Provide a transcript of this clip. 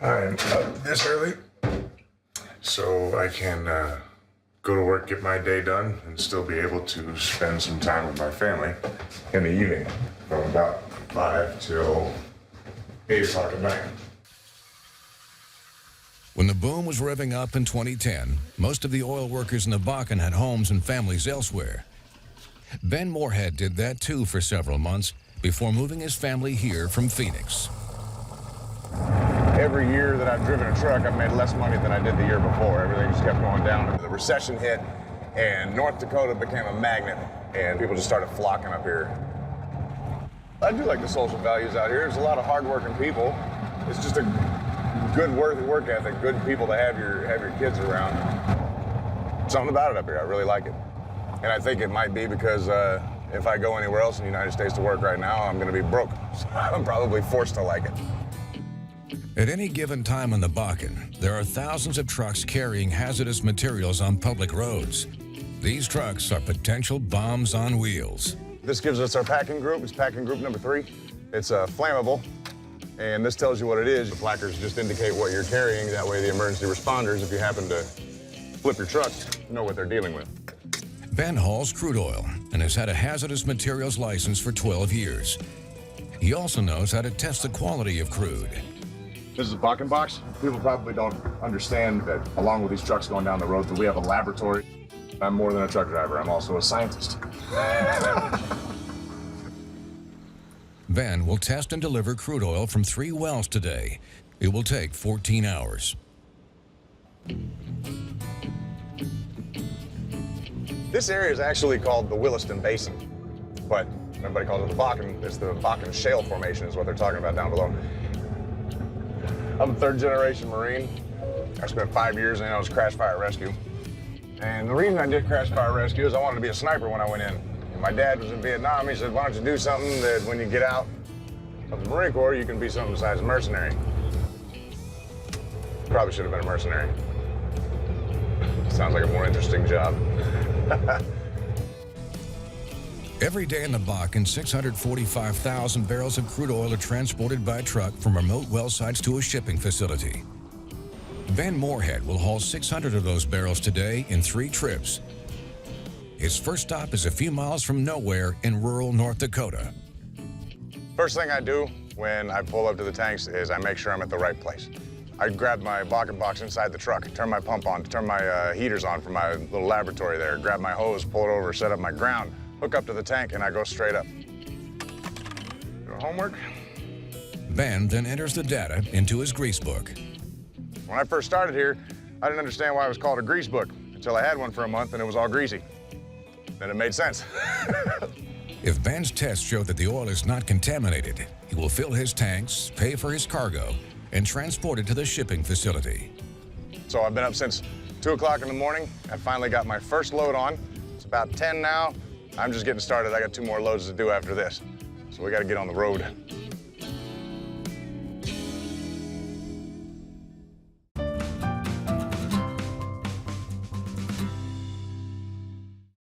I'm up this early so I can go to work, get my day done, and still be able to spend some time with my family in the evening from about 5 till 8 o'clock at night. When the boom was revving up in 2010, most of the oil workers in the Bakken had homes and families elsewhere. Ben Moorhead did that too for several months before moving his family here from Phoenix. Every year that I've driven a truck, I've made less money than I did the year before. Everything just kept going down. The recession hit, and North Dakota became a magnet, and people just started flocking up here. I do like the social values out here. There's a lot of hardworking people. It's just a good work ethic, good people to have your kids around. Something about it up here, I really like it. And I think it might be because if I go anywhere else in the United States to work right now, I'm gonna be broke. So I'm probably forced to like it. At any given time in the Bakken, there are thousands of trucks carrying hazardous materials on public roads. These trucks are potential bombs on wheels. This gives us our packing group. It's packing group number 3. It's flammable, and this tells you what it is. The placards just indicate what you're carrying. That way the emergency responders, if you happen to flip your truck, know what they're dealing with. Ben hauls crude oil and has had a hazardous materials license for 12 years. He also knows how to test the quality of crude. This is a Bakken box. People probably don't understand that along with these trucks going down the road, that we have a laboratory. I'm more than a truck driver. I'm also a scientist. Ben will test and deliver crude oil from 3 wells today. It will take 14 hours. This area is actually called the Williston Basin, but everybody calls it the Bakken. It's the Bakken Shale Formation is what they're talking about down below. I'm a 3rd-generation Marine. I spent 5 years in, I was crash fire rescue. And the reason I did crash fire rescue is I wanted to be a sniper when I went in. And my dad was in Vietnam. He said, why don't you do something that when you get out of the Marine Corps, you can be something besides a mercenary. Probably should have been a mercenary. Sounds like a more interesting job. Every day in the Bakken, 645,000 barrels of crude oil are transported by truck from remote well sites to a shipping facility. Ben Moorhead will haul 600 of those barrels today in 3 trips. His first stop is a few miles from nowhere in rural North Dakota. First thing I do when I pull up to the tanks is I make sure I'm at the right place. I grab my Bakken box inside the truck, turn my pump on, turn my heaters on for my little laboratory there, grab my hose, pull it over, set up my ground, hook up to the tank, and I go straight up. Do homework. Ben then enters the data into his grease book. When I first started here, I didn't understand why it was called a grease book until I had one for a month and it was all greasy. Then it made sense. If Ben's tests show that the oil is not contaminated, he will fill his tanks, pay for his cargo, and transport it to the shipping facility. So I've been up since 2 o'clock in the morning. I finally got my first load on. It's about 10 now. I'm just getting started. I got 2 more loads to do after this. So we got to get on the road.